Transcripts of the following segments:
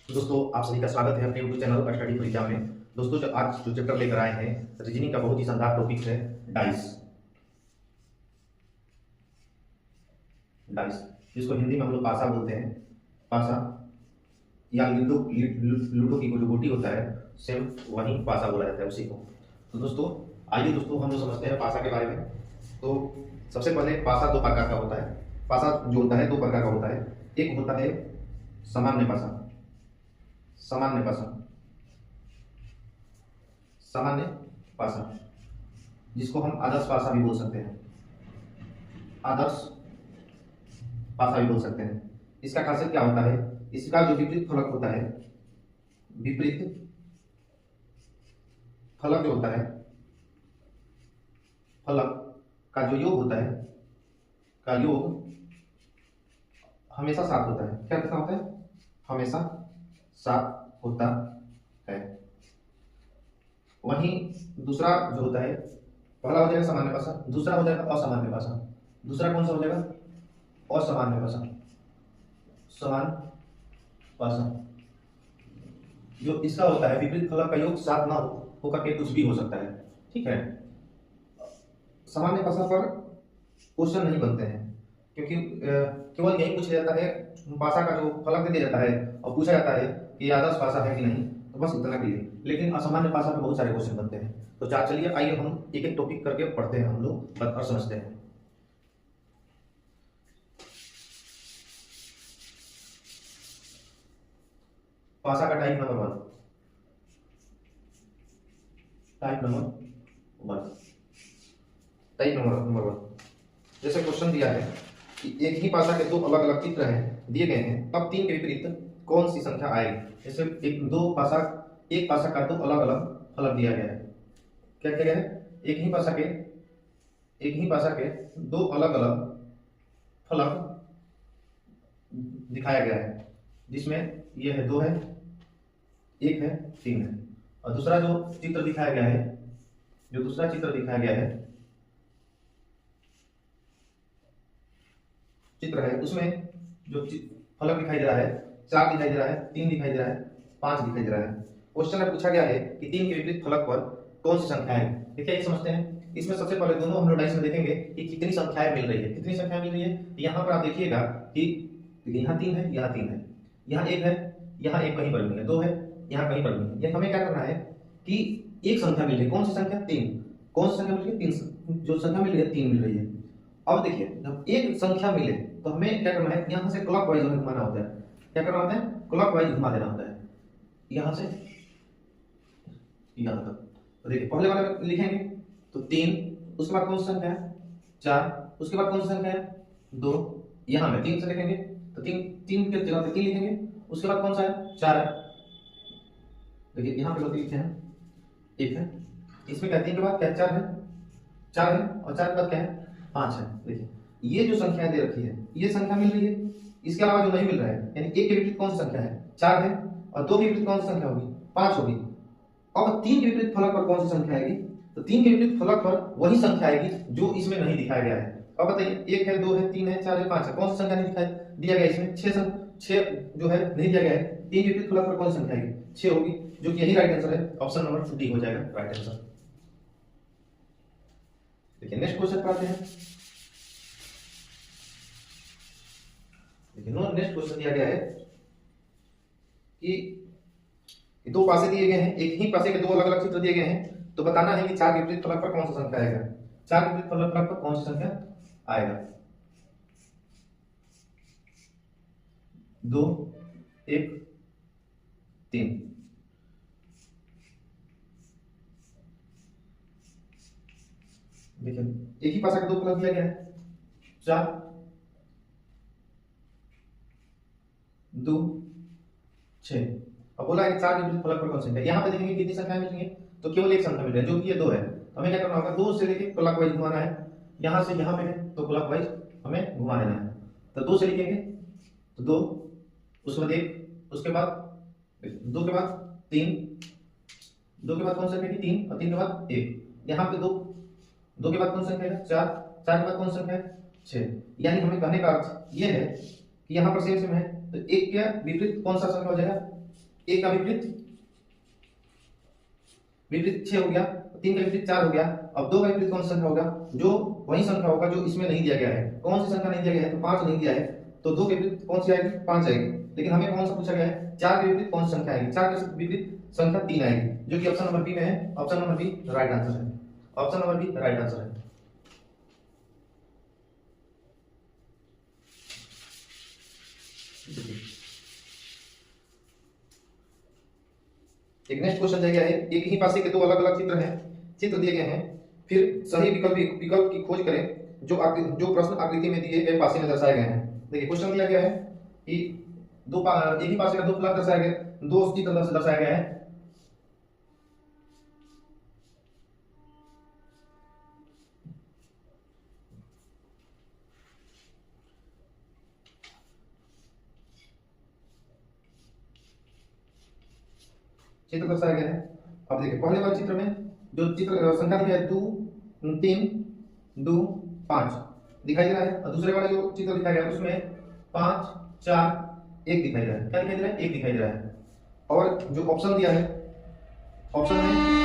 दोस्तों आप सभी का स्वागत है अपने यूट्यूब चैनल स्टडी परीक्षा में। दोस्तों जो चैप्टर लेकर आए हैं रीजनिंग का बहुत ही शानदार टॉपिक है डाइस। डाइस जिसको हिंदी में हम लोग पासा बोलते हैं। पासा या लूडो लूडो की जो गोटी होता है सेम वही पासा बोला जाता है उसी को। तो दोस्तों आइए दोस्तों हम लोग समझते हैं पासा के बारे में। तो सबसे पहले पासा दो प्रकार का होता है। पासा जो होता है दो प्रकार का होता है। एक होता है सामान्य पासा, सामान्य पासा, सामान्य पासा जिसको हम आदर्श पासा भी बोल सकते हैं। आदर्श पासा भी बोल सकते हैं। इसका खासियत क्या होता है? इसका जो विपरीत फलक होता है, विपरीत फलक जो होता है, फलक का जो योग होता है, का योग हमेशा साथ होता है। क्या होता है? हमेशा साथ होता है। वहीं दूसरा जो होता है, पहला हो जाएगा सामान्य पासा, दूसरा हो जाएगा असामान्य पासा। दूसरा कौन सा हो जाएगा? असामान्य पासा, सामान्य पासा। जो इसका होता है विपरीत फलक का योग साथ ना होकर के कुछ भी हो सकता है। ठीक है। सामान्य पासा पर क्वेश्चन नहीं बनते हैं क्योंकि केवल यही पूछा जाता है, पासा का जो फलक दे दिया जाता है और पूछा जाता है कि आदर्श पासा है कि नहीं, तो बस इतना के लिए। लेकिन असामान्य पासा में बहुत सारे क्वेश्चन बनते हैं। तो चलिए आइए हम एक एक टॉपिक करके पढ़ते हैं हम लोग और समझते हैं। पासा का type number 1, type number 1, type number 1। जैसे क्वेश्चन दिया है कि एक ही पासा के दो अलग अलग चित्र हैं दिए गए हैं, तब तीन के विपरीत कौन सी संख्या आएगी। जैसे एक पासा का दो अलग अलग फलक दिया गया है। क्या क्या गया है? एक ही पासा के दो अलग अलग फलक दिखाया गया है, जिसमें ये है 2 है, 1 है, 3 है। और दूसरा जो चित्र दिखाया गया है, जो दूसरा चित्र दिखाया गया है चित्र है, उसमें जो फलक दिखाई दे रहा है 4 दिखाई दे रहा है, 3 दिखाई दे रहा है, 5 दिखाई दे रहा है। क्वेश्चन में पूछा गया है कि 3 के विपरीत फलक पर कौन सी संख्या है। देखिए ये समझते हैं। इसमें सबसे पहले दोनों हम लोग डाइस में देखेंगे कि कितनी संख्याएं मिल रही है। कितनी संख्या मिल रही है? यहाँ पर आप देखिएगा कि यहाँ 3 है, यहाँ 3 है, यहाँ 1 है, यहाँ 1 कहीं पर नहीं है, 2 है, यहाँ कहीं पर नहीं है। ये हमें क्या करना है कि एक संख्या मिल रही है। कौन सी संख्या? 3। कौन सी संख्या मिल रही है? 3। जो संख्या मिल रही है 3 मिल रही है। अब देखिए जब एक संख्या मिले तो हमें क्या करना है? यहाँ से क्लॉकवाइज हमें घुमाना होता है। क्या करना होता है? क्लॉकवाइज घुमा देना होता है, यहाँ से यहाँ तक। तो देखिए पहले वाले में लिखेंगे तो 3, उसके बाद कौन सी संख्या है? 4, उसके बाद कौन सी संख्या है? 2। यहाँ में 3 से लिखेंगे तो 3 के जगह पे 3 लिखेंगे, उसके बाद कौन सा है? 4 है। देखिए यहाँ पे गलती लिखे हैं, 1 है, इसमें क्या 3 के बाद क्या 4 है? 4 है, और 4 के बाद क्या है? 5 है। देखिए ये जो संख्या दे रखी है ये संख्या मिल रही है। इसके अलावा जो नहीं मिल रहा है, यानी 1 के विपरीत कौन सी संख्या है? 4 है, और 2 के विपरीत कौन सी संख्या होगी? 5 होगी। अब 3 के विपरीत फलक पर कौन सी संख्या आएगी? तो 3 के विपरीत फलक पर वही संख्या आएगी जो इसमें नहीं दिखाया गया है। अब बताइए 1 है, 2 है, 3 है, 4 है, 5 है, कौन सी संख्या नहीं दिया गया इसमें? 6 जो है नहीं दिया गया है। 3 के विपरीत फलक पर कौन सी संख्या आएगी? 6 होगी, जो कि यही राइट आंसर है। ऑप्शन नंबर डी हो जाएगा राइट आंसर। देखिए नेक्स्ट क्वेश्चन पर आते हैं। देखिए नेक्स्ट क्वेश्चन दिया गया है कि दो पासे दिए गए हैं, एक ही पासे के दो अलग अलग चित्र दिए गए हैं, तो बताना है कि 4 के विपरीत फलक पर कौन सा संख्या आएगा। 4 के विपरीत फलक पर कौन सी संख्या आएगा? 2, 1, 3। देखिए एक ही पासा के दो फलक दिया गया है, 4, 2, 6। अब बोला है कि 4 के विपरीत फलक पर कौन सी संख्या। यहाँ पे देखेंगे कितनी संख्या मिल रही है, तो केवल एक संख्या मिल रही है जो कि ये 2 है। तो हमें क्या करना होगा? 2 से लेके क्लॉकवाइज घुमाना है। यहाँ से यहाँ पे है तो क्लॉकवाइज हमें घुमा देना है। तो 2 से लिखेंगे तो 2, उसके बाद 1, उसके बाद 2 के बाद 3, 2 के बाद कौन सा संख्या? 3, और 3 के बाद 1। यहाँ पे 2 के बाद कौन सा संख्या है? 4, 4 के बाद कौन सा संख्या है? 6। यानी हमें कहने का अर्थ ये है कि यहाँ पर सेम सेम है, तो 1 के विपरीत कौन सा संख्या हो जाएगा? एक का विपरीत विपरीत 6 हो गया, 3 का विपरीत 4 हो गया। अब 2 का विपरीत कौन सा संख्या होगा? जो वही संख्या होगा जो इसमें नहीं दिया गया है। कौन सी संख्या नहीं दिया गया है? तो 5 नहीं दिया है, तो 2 के विपरीत कौन सी आएगी? 5 आएगी। लेकिन हमें कौन सा पूछा गया है? 4 के विपरीत कौन सी संख्या आएगी? 4 के विपरीत संख्या 3 आएगी, जो कि ऑप्शन नंबर बी में है। Option number B right answer है। Option number B right answer है। एक नेक्स्ट क्वेश्चन दिया गया है, एक ही पासे के दो अलग अलग चित्र दिए गए हैं, फिर सही विकल्प की खोज करें जो प्रश्न आकृति में दिए गए पासे में दर्शाए गए हैं। देखिए क्वेश्चन दिया गया है कि एक ही पासे का दो फलक दर्शाया गया, दो चित्र दर्शाया गया है। चित्र दर्शाया गया है। अब देखिए पहले वाले चित्र में जो चित्र संख्या दिया है 2 3 2 5 दिखाई दे रहा है, और दूसरे वाले जो चित्र दिखाया गया है उसमें 5 4 1 दिखाई दे रहा है। क्या दिखाई दे रहा है? 1 दिखाई दे रहा है। और जो ऑप्शन दिया है, ऑप्शन में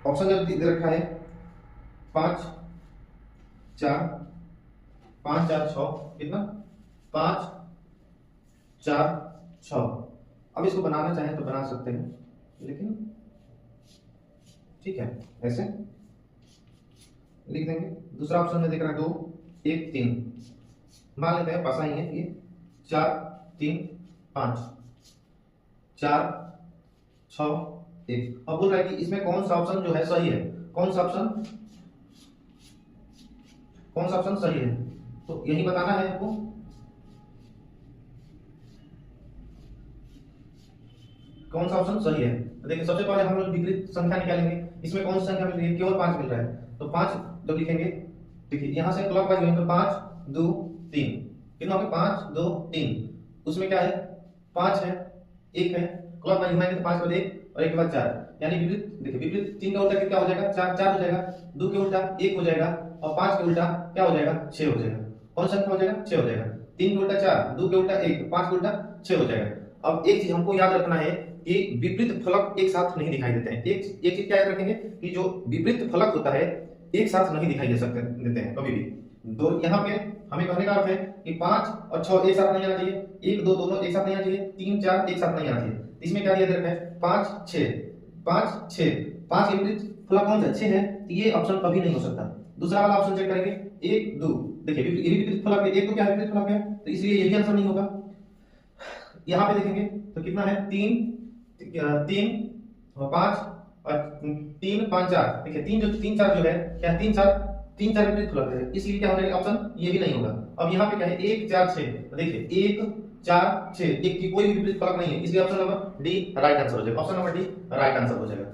ऑप्शन जो दे रखा है 5 4 5 4 6 कितना? 5 4 6। अब इसको बनाना चाहें तो बना सकते हैं, लेकिन ठीक है ऐसे लिख देंगे। दूसरा ऑप्शन में देख रहा है 2 1 3, मान लेते हैं पासा ही है ये। 4 3 5 4 6 1। अब बोल रहा है कि इसमें कौन सा ऑप्शन जो है सही है? कौन सा ऑप्शन सही है? तो यही बताना है आपको। कौन सा ऑप्शन सही है? तो देखिए सबसे पहले हम लोग विपरीत संख्या निकालेंगे। इसमें कौन सी संख्या मिल रही है? केवल 5 मिल रहा है, तो 5 जब लिखेंगे, देखिए यहां से क्लॉकवाइज लेंगे तो 5 2 3 कितना हो गया? 5 2 3। उसमें क्या है? 5 है, 1 है, क्लॉकवाइज घुमाएंगे तो 5 के बाद 1 और 1 के बाद 4, यानी विपरीत। देखिए विपरीत 3 का उल्टा क्या हो जाएगा? 4 हो जाएगा। 2 के उल्टा 1 हो जाएगा, और 5 के उल्टा क्या हो जाएगा? 6 हो जाएगा। कौन सा संख्या हो जाएगा? 6 हो जाएगा। 3 के उल्टा 4, 2 के उल्टा 1, 5 के उल्टा 6 हो जाएगा। अब एक चीज हमको याद रखना है कि विपरीत फलक एक साथ नहीं दिखाई देते हैं। एक चीज क्या याद रखेंगे कि जो विपरीत फलक होता है एक साथ नहीं दिखाई देते हैं कभी भी। दो यहाँ पे हमें कहने का अर्थ है कि 5 और 6 एक साथ नहीं आना चाहिए, 1 2 दोनों एक साथ नहीं आना चाहिए, 3 4 एक साथ नहीं आना चाहिए। इसमें क्या दिया रखा है? 5 6 5 6। 5 के विपरीत फलक कौन सा? 6 है, तो ये ऑप्शन कभी नहीं हो सकता। दूसरा वाला ऑप्शन चेक करेंगे 1 2। देखिए ये भी विपरीत फलक है, 1 तो क्या है? विपरीत फलक है, तो इसलिए ये भी आंसर नहीं होगा। यहाँ पे देखेंगे तो कितना है? 3 3 और 5 और 3 5 4। देखिए 3 4 जो है क्या? 3 4 विपरीत फलक है, इसलिए क्या हो जाएगा? ऑप्शन ये भी नहीं होगा। अब यहाँ पे क्या है? 1 4 6। तो देखिए 1 4 6, एक की कोई भी विपरीत फलक नहीं है, इसलिए option number D right answer हो जाएगा। Option number D right answer हो जाएगा।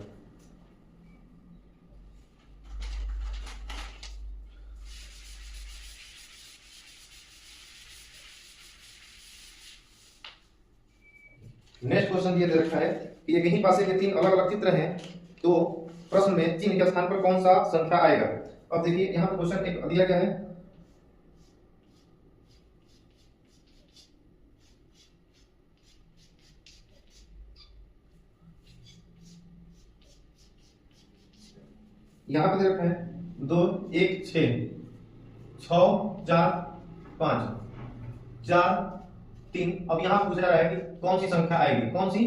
नेक्स्ट क्वेश्चन ये दे रखा है कि एक ही पासे के 3 अलग अलग चित्र हैं, तो प्रश्न में चिन्ह के स्थान पर कौन सा संख्या आएगा? अब देखिए यहाँ पर क्वेश्चन एक दिया गया है, यहाँ पे दे रखा है 2 1 6 6 4 5 4 3। अब यहाँ पूछ रहा है कि कौन सी संख्या आएगी? कौन सी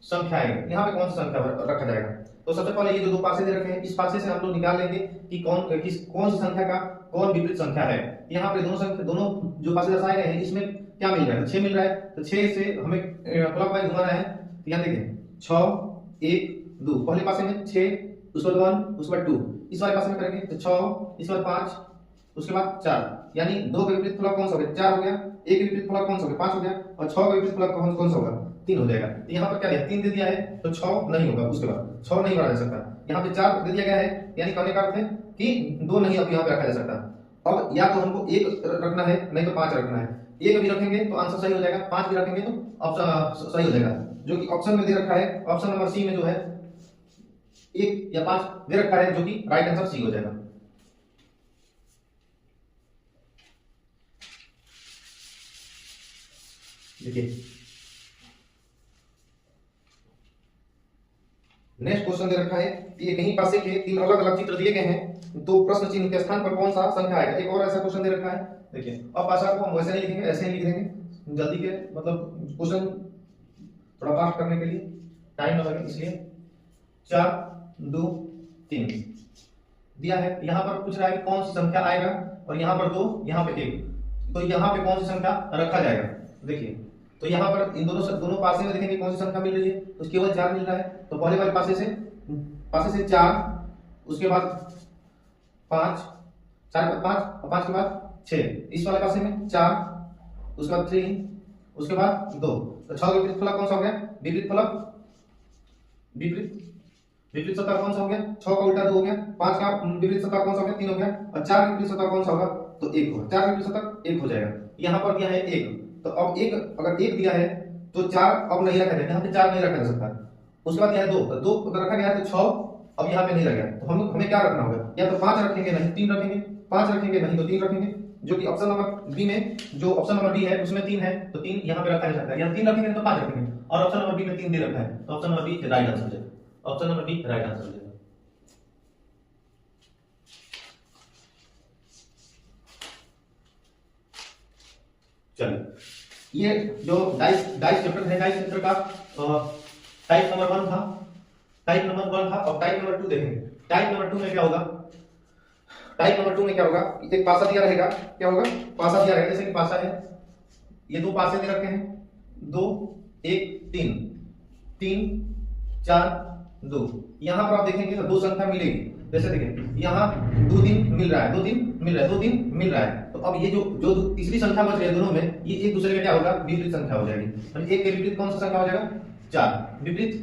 संख्या आएगी? यहाँ पे कौन सी संख्या रखा जाएगा? तो सबसे पहले ये जो दो पासे दे रखे हैं, इस पासे से हम लोग निकाल लेंगे कि कौन सी संख्या का कौन विपरीत संख्या है। यहाँ पे दोनों जो पासे दर्शाए गए हैं इसमें क्या मिल रहा है? 6 मिल रहा है, तो 6 से हमें क्लॉकवाइज घुमाना है। तो यहाँ देखिए 6 1 2, पहले पासे में 6, उसके बाद 1, उसके बाद 2, इस वाले पासे में करेंगे तो 6, इसके बाद 5, उसके बाद 4, यानी 2 का विपरीत फलक कौन सा हो गया? 4 हो गया। 1 का विपरीत फलक कौन सा हो गया? 5 हो गया। और 6 का विपरीत फलक कौन सा होगा? 3 हो जाएगा। तो यहाँ पर क्या दिया? 3 दे दिया है, तो 6 नहीं होगा, उसके बाद 6 नहीं बनाया जा सकता। यहाँ पे 4 दे दिया गया है, यानी कहने का अर्थ है कि 2 नहीं अब यहाँ पे रखा जा सकता। अब या तो हमको 1 रखना है, नहीं तो 5 रखना है। एक भी रखेंगे तो आंसर सही हो जाएगा, 5 भी रखेंगे तो ऑप्शन सही हो जाएगा। जो कि ऑप्शन में दे रखा है, ऑप्शन नंबर सी में जो है 1 या 5 दे रखा है, जो कि राइट आंसर सी हो जाएगा। देखिए नेक्स्ट क्वेश्चन दे रखा है कि एक ही पासे के 3 अलग अलग चित्र दिए गए हैं, तो प्रश्न चिन्ह के स्थान पर कौन सा संख्या आएगा। एक और ऐसा क्वेश्चन दे रखा है। देखिए अब पासा को हम वैसे नहीं लिखेंगे, ऐसे ही लिख देंगे जल्दी के, मतलब क्वेश्चन थोड़ा फास्ट करने के लिए टाइम ना लगे, इसलिए 4 2 3 दिया है। यहाँ पर पूछ रहा है कि कौन सी संख्या आएगा, और यहाँ पर 2, यहाँ पे 1, तो यहाँ पे कौन सी संख्या रखा जाएगा। देखिए तो यहाँ पर इन दोनों पासे में देखेंगे कौन सी संख्या मिल रही है, तो केवल 4 मिल रहा है। तो पहले वाले पासे से 4, उसके बाद 5, 4 के बाद 5 और 5 के बाद 6, इस वाले पासे में 4, उसके बाद 3, उसके बाद 2, तो 6 का विपरीत फलक कौन सा हो गया, विपरीत फलक विपरीत सतह कौन सा हो गया, 6 का उल्टा 2 हो गया, 5 का विपरीत सतह कौन सा हो गया, 3 हो गया, और 4 का विपरीत सतह कौन सा होगा, तो 1 होगा। 4 का विपरीत सतह 1 हो जाएगा। यहाँ पर दिया है 1, तो अब 1 अगर 1 दिया है तो 4 अब नहीं रखा जाएगा, यहाँ पे 4 नहीं रखा जा सकता। उसके बाद दिया है 2, तो 2 अगर रखा गया है तो 6 अब यहाँ पे नहीं रह गया, तो हमें क्या रखना होगा, या तो 5 रखेंगे नहीं 3 रखेंगे, 5 रखेंगे नहीं तो 3 रखेंगे, जो कि ऑप्शन नंबर बी में, जो ऑप्शन नंबर बी है उसमें 3 है, तो 3 यहाँ पे रखा जा सकता है। यहाँ 3 रखेंगे तो 5 रखेंगे, और ऑप्शन नंबर बी में 3 दे रखा है, तो option number B right answer हो जाएगा। Option number B right answer हो जाएगा। चलिए ये जो डाइस चैप्टर है, डाइस चैप्टर का टाइप नंबर 1 था, टाइप नंबर 1 था, और टाइप नंबर 2 देखेंगे। टाइप नंबर 2 में क्या होगा, टाइप नंबर 2 में क्या होगा, एक पासा दिया रहेगा, क्या होगा, पासा दिया रहेगा, जैसे कि पासा है, ये 2 पासे दे रखे हैं, 2 1 3 3 4 2, यहां पर आप देखेंगे तो 2 संख्या मिलेगी। जैसे देखिए यहाँ 2 दिन मिल रहा है, 2 दिन मिल रहा है, 2 दिन मिल रहा है, तो अब ये जो तीसरी संख्या बच रही है दोनों में, ये एक दूसरे का क्या होगा, विपरीत संख्या हो जाएगी। मतलब एक के विपरीत कौन सा संख्या हो जाएगा, 4, विपरीत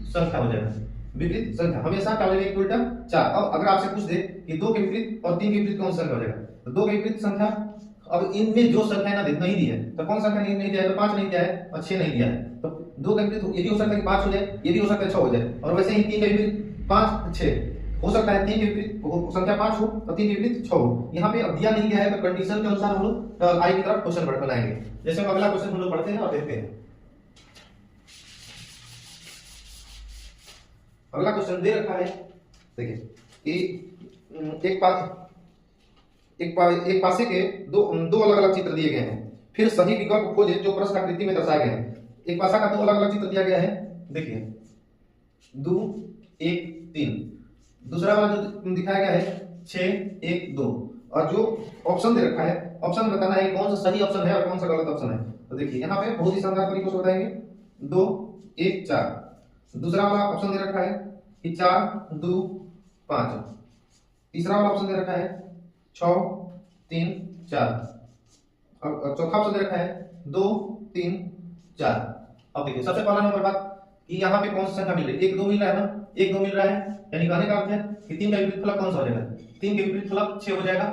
संख्या हो जाएगा, विपरीत संख्या हमेशा क्या हो जाएगा, एक उल्टा 4। अब अगर आपसे पूछ दे कि 2 के विपरीत और 3 के विपरीत कौन सा संख्या हो जाएगा, तो 2 के विपरीत संख्या, अब इनमें जो संख्या ना नहीं दी है, तो कौन सा संख्या नहीं दिया है, तो 5 नहीं दिया है और 6 नहीं दिया है, तो 2 के विपरीत ये भी हो सकता है कि 5 हो जाए, ये भी हो सकता है 6 हो जाए, और वैसे ही 3 के विपरीत 5 6 हो सकता है, 3 के विपरीत संख्या 5 हो और 3 के विपरीत 6 हो। यहाँ पे अब दिया नहीं गया है, तो कंडीशन के अनुसार हम लोग आई की तरफ क्वेश्चन बनाएंगे। जैसे अगला क्वेश्चन हम लोग पढ़ते हैं और देखते हैं। अगला क्वेश्चन दे रखा है, देखिए कि एक पासे के दो अलग अलग चित्र दिए गए हैं, फिर सही विकल्प खोजें जो प्रश्न आकृति में दर्शाए गए हैं। एक पासा का 2 अलग अलग चित्र दिया गया है, देखिए 2 1 3, दूसरा वाला जो दिखाया गया है 6 1 2, और जो ऑप्शन दे रखा है, ऑप्शन में बताना है कौन सा सही ऑप्शन है और कौन सा गलत ऑप्शन है। तो देखिए यहाँ पे बहुत ही शानदार तरीके से बताएंगे, 2 1 4, दूसरा वाला ऑप्शन दे रखा है कि 4 2 5, तीसरा वाला ऑप्शन दे रखा है 6 3 4, और चौथा ऑप्शन दे रखा है 2 3 4। अब देखिए सबसे पहला नंबर बात कि यहाँ पे कौन सा संख्या मिल रही है, 1 2 मिल रहा है ना, 1 2 मिल रहा है, यानी कहने का अर्थ है कि 3 का विपरीत फलक कौन सा हो जाएगा, 3 के विपरीत फलक 6 हो जाएगा,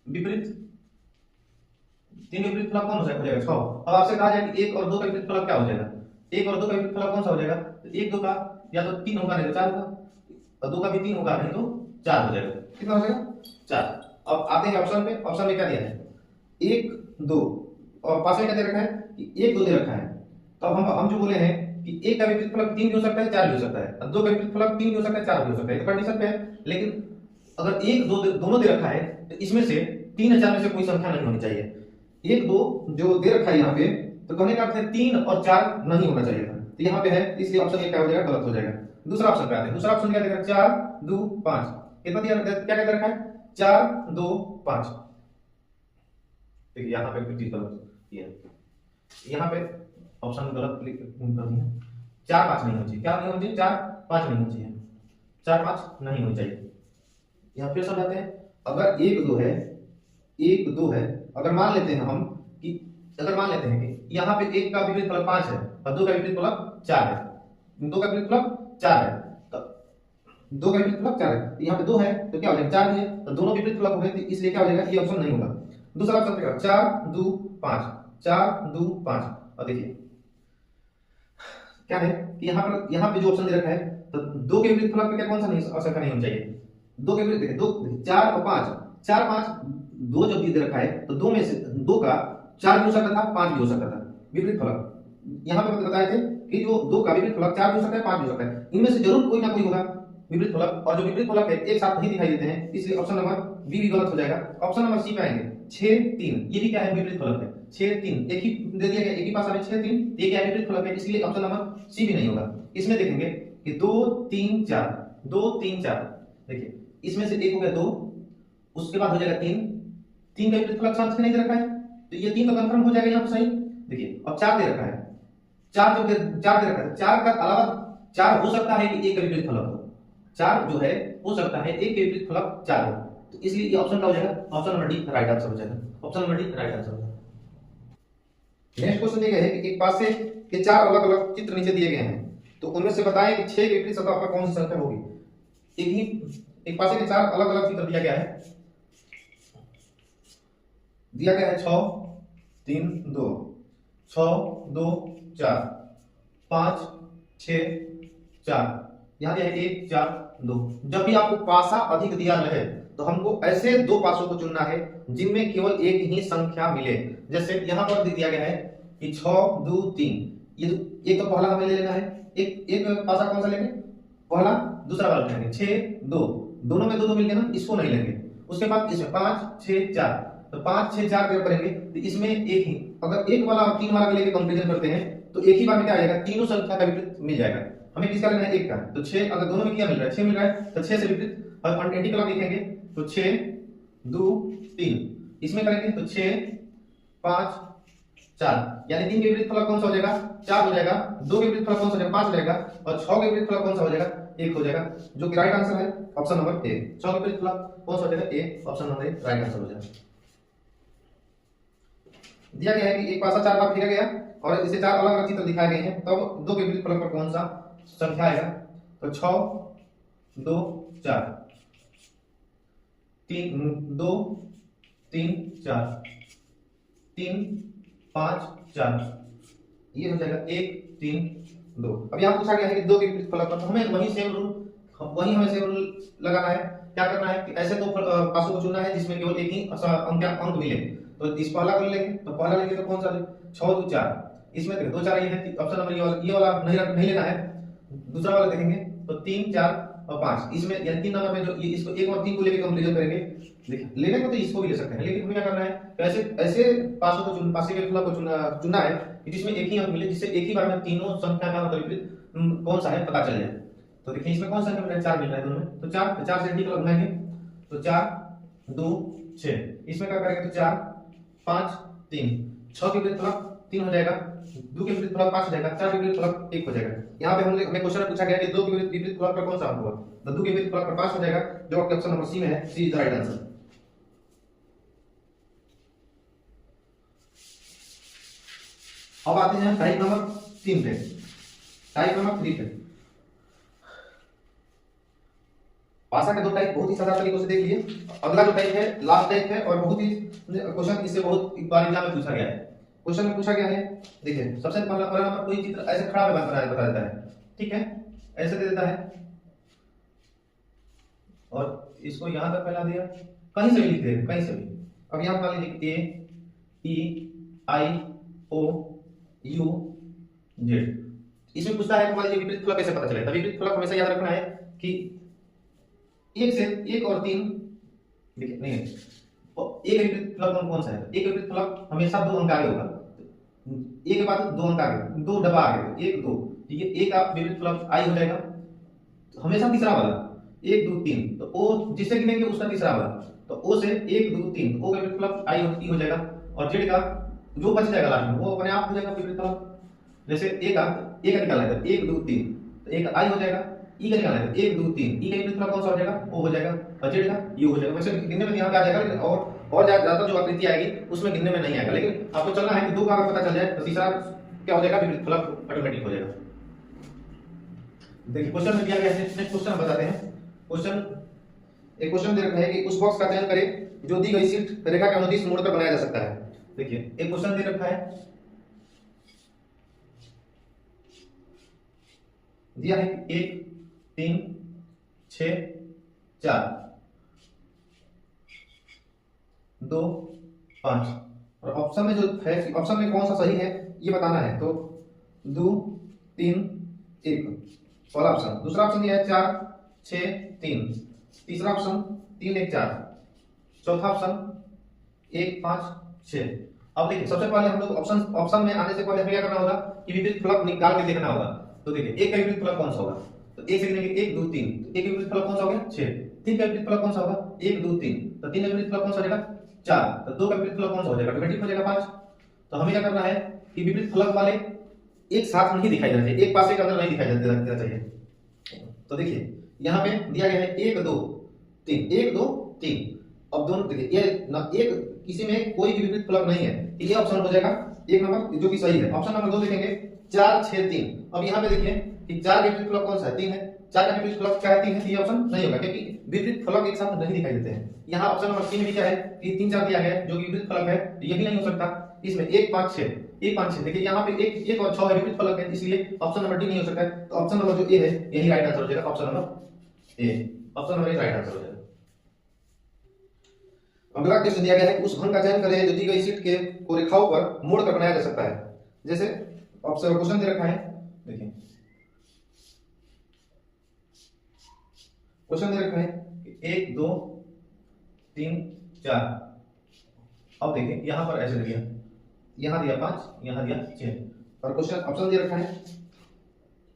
विपरीत 3 के विपरीत फलक कौन हो जाएगा 6। अब आपसे कहा जाए कि 1 और 2 का विपरीत फलक क्या हो जाएगा, 1 और 2 का विपरीत फलक कौन सा हो जाएगा, तो 1 2 का या तो 3 होगा नहीं तो 4 होगा, और 2 का भी 3 होगा नहीं तो 4 हो जाएगा। कितना हो जाएगा 4। अब आते हैं ऑप्शन पे, ऑप्शन में क्या दिया है 1 2, और पास में क्या दे रखा है कि 1 2 दे रखा है, तो अब हम जो बोले हैं कि 1 का विपरीत फलक 3 भी हो सकता है 4 भी हो सकता है, और 2 का विपरीत फलक 3 भी हो सकता है 4 भी हो सकता है, तो कंडीशन पे है। लेकिन अगर 1 2 दोनों दे रखा है तो इसमें से 3 या 4 में से कोई संख्या नहीं होनी चाहिए। 1 2 जो दे रखा है यहाँ पे, तो कहने का अर्थ है 3 और 4 नहीं होना चाहिए था, तो यहाँ पे है, इसलिए ऑप्शन ए क्या हो जाएगा, गलत हो जाएगा। दूसरा ऑप्शन पे आते हैं, दूसरा ऑप्शन क्या देगा 4 2 5, कितना दिया क्या क्या दे रखा है 4 2 5। देखिए यहाँ पे कोई चीज गलत किया, यहाँ पे ऑप्शन गलत क्लिक कर दिया, 4 5 नहीं होनी चाहिए, क्या नहीं होनी चाहिए 4 5 नहीं होनी चाहिए, 4 5 नहीं होनी चाहिए। यहाँ फिर समझाते हैं, अगर 1 2 है 1 2 है, अगर मान लेते हैं हम कि अगर मान लेते हैं कि यहाँ पे 1 का विपरीत फलक 5 है और 2 का विपरीत फलक 4 है, 2 का विपरीत फलक 4 है, तो 2 का विपरीत फलक 4 है, यहाँ पे 2 है तो क्या हो जाएगा 4 भी है, तो दोनों विपरीत फलक हो गए, इसलिए क्या हो जाएगा ये ऑप्शन नहीं होगा। दूसरा ऑप्शन क्या 4 2 5, 4 2 5। और देखिए क्या है कि यहाँ पे जो ऑप्शन दे रखा है, तो दो के विपरीत फलक पे क्या कौन सा नहीं संख्या नहीं होनी चाहिए, दो के विपरीत देखिए, दो 4 और 5, 4 5 दो जब दे रखा है तो दो में से दो का 4 भी हो सकता था, 5 भी हो सकता था विपरीत फलक। यहाँ पे बताए थे कि जो दो का विपरीत फलक 4 भी हो सकता है, 5 भी हो सकता है, इनमें से जरूर कोई ना कोई होगा विपरीत फलक, और जो विपरीत फलक है एक साथ नहीं दिखाई देते हैं, इसलिए ऑप्शन नंबर बी भी गलत हो जाएगा। ऑप्शन नंबर सी पे आएंगे 6 3, ये भी क्या है विपरीत फलक है, 6 3 एक ही दे दिया गया, एक ही पास आ रहा है 6 3, ये क्या है विपरीत फलक है, इसलिए ऑप्शन नंबर सी भी नहीं होगा। इसमें देखेंगे कि 2 3 4, 2 3 4, देखिए इसमें से एक हो गया 2, उसके बाद हो जाएगा 3, 3 का विपरीत फलक साथ में नहीं दे रखा है, तो ये 3 तो कंफर्म हो जाएगा यहाँ पे सही। देखिए अब 4 दे रखा है, 4 जो 4 दे रखा है, 4 का अलावा 4 हो सकता है कि एक का विपरीत फलक हो, 4 जो है हो सकता है एक के विपरीत फलक 4 हो, तो इसलिए ये ऑप्शन क्या हो जाएगा, option number D right answer हो जाएगा, option number D right answer हो जाएगा। नेक्स्ट क्वेश्चन दिया गया है कि एक पासे के 4 अलग अलग चित्र नीचे दिए गए हैं, तो उनमें से बताएं कि 6 के विपरीत सतह पर कौन सी संख्या होगी। एक पासे के 4 अलग अलग चित्र दिया गया है, दिया गया है 6 3 2, 6 2 4, 5 6 4, यहाँ दिया है 1 4 2। जब भी आपको पासा अधिक दिया रहे तो हमको ऐसे दो पासों को चुनना है जिनमें केवल एक ही संख्या मिले। जैसे यहाँ पर दिया गया है कि 6 2 3, ये एक तो पहला हमें ले लेना है, एक पासा कौन सा लेंगे, पहला, दूसरा वाला लेंगे 6 2, दोनों में दो दो मिल गया ना, इसको नहीं लेंगे। उसके बाद इसमें 5 6 4, तो 5 6 4 करेंगे तो इसमें एक ही, अगर एक वाला और 3 वाला लेके कंपैरिजन करते हैं तो एक ही बार में क्या आ जाएगा, तीनों संख्या का विपरीत मिल जाएगा। हमें किसका लेना है, एक का, तो 6, अगर दोनों में क्या मिल रहा है 6 मिल रहा है, तो 6 से विपरीत और एंटी क्लॉक लिखेंगे तो 6 2 3, इसमें करेंगे तो 6 5 4, यानी 3 के विपरीत फलक कौन सा हो जाएगा, 4 हो जाएगा, 2 के विपरीत फलक कौन सा हो जाएगा, 5 हो जाएगा, और 6 के विपरीत फलक कौन सा हो जाएगा, 1 हो जाएगा, जो कि राइट आंसर है ऑप्शन नंबर ए। 6 के विपरीत फलक कौन सा हो जाएगा, A, option number A right answer हो जाएगा। दिया गया है कि एक पासा 4 बार फेरा गया और इसे 4 अलग अलग चित्र दिखाए गए हैं, तब 2 के विपरीत फलक पर कौन सा संख्या आएगा, तो 6 2 4, 3 2 3 4, 3 5 4, ये हो जाएगा 1 3 2। अब यहाँ पूछा गया है कि 2 के विपरीत फलक पर, हमें वही सेम रूल लगाना है। क्या करना है कि ऐसे दो पासों को चुनना है जिसमें केवल एक ही अंक मिले, तो इस पहला को लेंगे, तो पहला लेंगे तो कौन सा 6 2 4, इसमें देखो 2 4 ये है, ऑप्शन नंबर ये वाला नहीं लेना है। दूसरा वाला देखेंगे तो 3 4 और 5, इसमें यानी 3 नंबर में जो इसको 1 और 3 को लेके कंपैरिजन करेंगे, देखिए लेने को तो इसको भी ले सकते हैं, लेकिन हमें क्या करना है, ऐसे पासों को पासे के फलक को चुनना है जिसमें एक ही अंक मिले, जिससे एक ही बार में तीनों संख्या का विपरीत कौन सा है पता चल जाए। तो देखिए इसमें कौन सा मिल रहा है, 4 मिल रहा है दोनों में, तो 4 से एंटी क्लॉक घुमाएंगे तो 4 2 6, इसमें क्या करेंगे तो 4 5 3, 6 के विपरीत फलक 3 हो जाएगा, 2 के विपरीत फलक 5 हो जाएगा, 4 के विपरीत फलक 1 हो जाएगा। यहाँ पे हमें क्वेश्चन पूछा गया कि 2 के विपरीत फलक पर कौन सा होगा, तो 2 के विपरीत फलक पर 5 हो जाएगा, जो आपके ऑप्शन नंबर सी में है, सी इज द राइट आंसर। अब आते हैं टाइप नंबर 3 पे, टाइप नंबर 3 पे पासा के दो टाइप बहुत ही साधारण तरीके से देख लिए। अगला जो टाइप है लास्ट टाइप है, और बहुत ही क्वेश्चन इससे बहुत बार एग्जाम में पूछा गया है। क्वेश्चन में पूछा गया है, देखिए सबसे पहला नंबर कोई चित्र ऐसे खड़ा में बता देता है, ठीक है, ऐसे दे देता है और इसको यहां तक फैला दिया, कहीं से भी लिख दे, कहीं से भी। अब यहां मान लीजिए ए ई आई ओ यू जेड, इसमें पूछता है मान लीजिए विपरीत फलक कैसे पता चलेगा। विपरीत फलक हमेशा याद रखना है कि एक से 1 और 3, देखिए नहीं एक विपरीत फलक कौन सा है, एक विपरीत फलक हमेशा 2 अंक आगे होगा, एक के बाद 2 अंक आगे, 2 डब्बा आगे, 1 2, ठीक है, एक का विपरीत फलक आई हो जाएगा, हमेशा तीसरा वाला 1 2 3, तो ओ जिससे गिनेंगे उसका तीसरा वाला, तो ओ से 1 2 3, ओ का विपरीत फलक आई हो जाएगा, और जेड का जो बच जाएगा लास्ट में वो अपने आप हो जाएगा विपरीत फलक। जैसे ए का निकालना है 1 2 3, तो एक आई हो जाएगा, ई का निकालना है 1 2 3, ई का विपरीत फलक कौन सा हो जाएगा, ओ हो जाएगा, और जेड का यू हो जाएगा। वैसे गिनने में यहाँ पे आ जाएगा, लेकिन और ज्यादा जो आकृति आएगी उसमें गिनने में नहीं आएगा, लेकिन आपको चलना है कि 2 का अगर पता चल जाए तो तीसरा क्या हो जाएगा, विपरीत फलक ऑटोमेटिक हो जाएगा। देखिए क्वेश्चन में दिया गया है, नेक्स्ट क्वेश्चन बताते हैं। क्वेश्चन एक क्वेश्चन दे रखा है कि उस बॉक्स का चयन करें जो दी गई शीट रेखा के अनुदिश मोड़कर बनाया जा सकता है। देखिए एक क्वेश्चन दे रखा है, दिया है 1 3 6 4 2 5 और ऑप्शन में जो है, ऑप्शन में कौन सा सही है ये बताना है। तो 2 3 1 पहला ऑप्शन। दूसरा ऑप्शन दिया है 4 6 3। तीसरा ऑप्शन 3 1 4। चौथा ऑप्शन 1 5 6। अब देखिए सबसे पहले हम लोग ऑप्शन में आने से पहले हमें क्या करना होगा कि विपरीत फलक निकाल के देखना होगा। तो देखिए एक का विपरीत फलक कौन सा होगा, तो एक से गिनेंगे 1 2 3, तो एक का विपरीत फलक कौन सा हो गया 6। 3 का विपरीत फलक कौन सा होगा 1 2 3, तो 3 का विपरीत फलक कौन सा हो जाएगा 4, तो 2 का विपरीत फलक कौन सा हो जाएगा ऑटोमेटिक हो जाएगा 5। तो हमें क्या करना है कि विपरीत फलक वाले एक साथ नहीं दिखाई देना चाहिए, एक पासे के अंदर नहीं दिखाई देना चाहिए। तो देखिए यहाँ पे दिया गया है 1 2 3 1 2 3। अब दोनों देखिए ये ना एक किसी में कोई भी विपरीत फलक नहीं है, तो ये ऑप्शन हो जाएगा एक नंबर जो कि सही है। ऑप्शन नंबर 2 देखेंगे 4 6 3। अब यहाँ पे देखिए कि 4 का विपरीत फलक कौन सा है 3 है, 4 का विपरीत फलक क्या है 3 है, ये ऑप्शन नहीं होगा क्योंकि विपरीत फलक एक साथ नहीं दिखाई देते हैं। यहाँ ऑप्शन नंबर 3 में क्या है कि 3 4 दिया गया है जो कि विपरीत फलक है, तो ये भी नहीं हो सकता। इसमें 1 5 6 1 5 6 देखिए यहाँ पे 1 और 6 है विपरीत फलक है, इसलिए ऑप्शन नंबर डी नहीं हो सकता है। तो ऑप्शन नंबर जो ए है यही राइट आंसर हो जाएगा, option number A. Option number A right answer हो जाएगा। अगला क्वेश्चन दिया गया है कि उस घन का चयन करें जो दी गई शीट के को रेखाओं पर मोड़ कर बनाया जा सकता है। जैसे ऑप्शन क्वेश्चन दे रखा है, देखिए क्वेश्चन दे रखा है 1 2 3 4। अब देखिए यहां पर ऐसे दिया, यहां दिया 5 यहां दिया 6 और क्वेश्चन ऑप्शन दे रखा है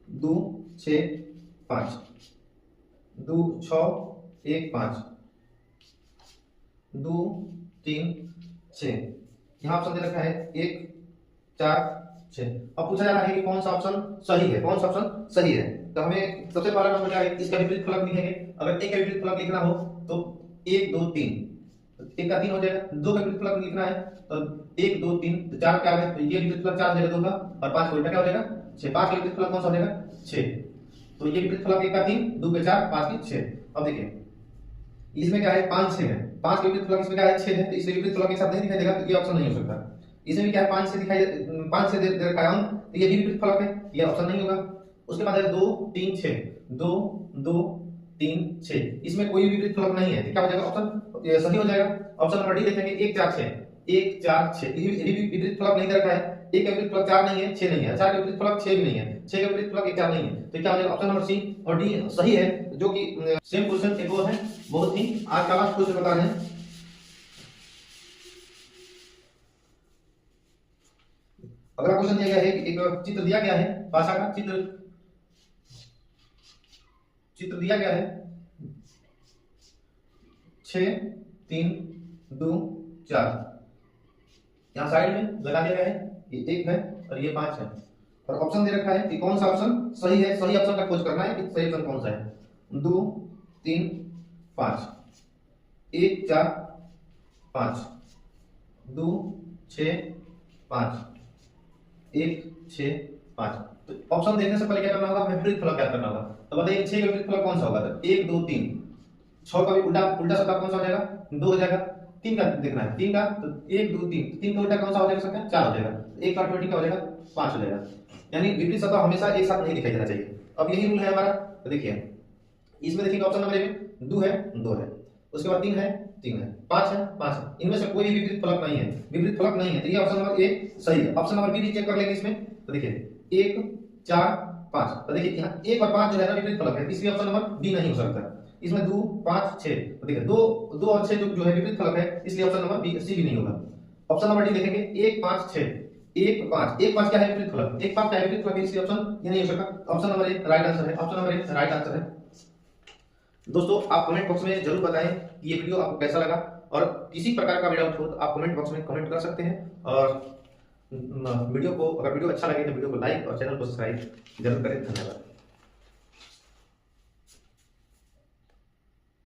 2 6 5 2 6 1 5 2 3 6। यहाँ ऑप्शन दे रखा है 1 4 6। अब पूछा जा रहा है कि कौन सा ऑप्शन सही है, कौन सा ऑप्शन सही है। तो हमें सबसे पहला नंबर क्या है, इसका विपरीत फलक लिखेंगे। अगर एक का विपरीत फलक लिखना हो तो 1 2 3, एक का 3 हो जाएगा। 2 का विपरीत फलक लिखना है तो 1 2 3, तो 4 क्या है, तो ये विपरीत फलक 4 हो जाएगा 2 का, और 5 का उल्टा क्या हो जाएगा 6। 5 का विपरीत फलक कौन सा हो जाएगा 6, तो ये विपरीत फलक 1 का 3 2 का 4 5 के 6। अब देखिए इसमें क्या है 5 6 है, 5 के विपरीत फलक इसमें क्या है 6 है, तो इसलिए विपरीत फलक एक साथ नहीं दिखाई देगा, तो ये ऑप्शन नहीं हो सकता। इसमें भी क्या है 5 से दिखाई 5 से दे रखा है, तो ये भी विपरीत फलक है, ये ऑप्शन नहीं होगा। उसके बाद है 2 3 6 2 2 3 6, इसमें कोई विपरीत फलक नहीं है, तो क्या हो जाएगा ऑप्शन ये सही हो जाएगा। ऑप्शन नंबर डी देखेंगे 1 4 6 1 4 6, ये भी विपरीत फलक नहीं दे रखा है। 1 का विपरीत फलक 4 नहीं है 6 नहीं है, 4 का विपरीत फलक 6 भी नहीं है, 6 का विपरीत फलक 4 नहीं है, तो क्या हो जाएगा ऑप्शन नंबर सी और डी सही है। जो कि सेम क्वेश्चन एक और है, बहुत ही आज का लास्ट क्वेश्चन बता रहे हैं। अगला क्वेश्चन दिया गया है कि एक चित्र दिया गया है, भाषा का चित्र दिया गया है 6 3 2 4। यहाँ साइड में लगा दिया गया है, ये 1 है और ये 5 है, और ऑप्शन दे रखा है कि कौन सा ऑप्शन सही है। सही ऑप्शन का खोज करना है कि सही ऑप्शन कौन सा है। 2 3 5 1 4 5 2 6 5 1 6 5। तो ऑप्शन देखने से पहले क्या करना होगा, हमें विपरीत फलक ज्ञात करना होगा। तो बताइए 6 का विपरीत फलक कौन सा होगा, तो 1 2 3। 6 का भी उल्टा शब्द कौन सा हो जाएगा 2 हो जाएगा। 3 का देखना है, 3 का तो 1 2 3, 3 का उल्टा कौन सा हो जाएगा सबका 4 हो जाएगा। 1 का ऑटोमेटिक हो जाएगा 5 हो जाएगा, यानी विपरीत शब्द हमेशा एक साथ नहीं दिखाई देना चाहिए। अब यही रूल है हमारा। तो देखिए इसमें देखिए ऑप्शन नंबर ए में 2 है 2 है, उसके बाद 3 है 3 है, 5 है 5 है, इनमें से कोई भी विपरीत फलक नहीं है, विपरीत फलक नहीं है, तो ये ऑप्शन नंबर ए सही है। ऑप्शन नंबर बी भी चेक कर लेंगे इसमें। तो देखिए 1 4 5, तो देखिए यहाँ 1 और 5 जो है ना विपरीत फलक है, इसलिए ऑप्शन नंबर बी नहीं हो सकता। इसमें 2 5 6, तो देखिए 2 और 6 जो है विपरीत फलक है, इसलिए ऑप्शन नंबर बी सी भी नहीं होगा। ऑप्शन नंबर डी देखेंगे 1 5 6 1 5 1 5 क्या है विपरीत फलक, 1 5 क्या है विपरीत फलक, इसलिए ऑप्शन ये नहीं हो सकता। Option number A right answer है, option number A right answer है। दोस्तों आप कमेंट बॉक्स में जरूर बताएं कि ये वीडियो आपको कैसा लगा, और किसी प्रकार का डाउट हो तो आप कमेंट बॉक्स में कमेंट कर सकते हैं। और वीडियो को अगर वीडियो अच्छा लगे तो वीडियो को लाइक और चैनल को सब्सक्राइब जरूर करें। धन्यवाद।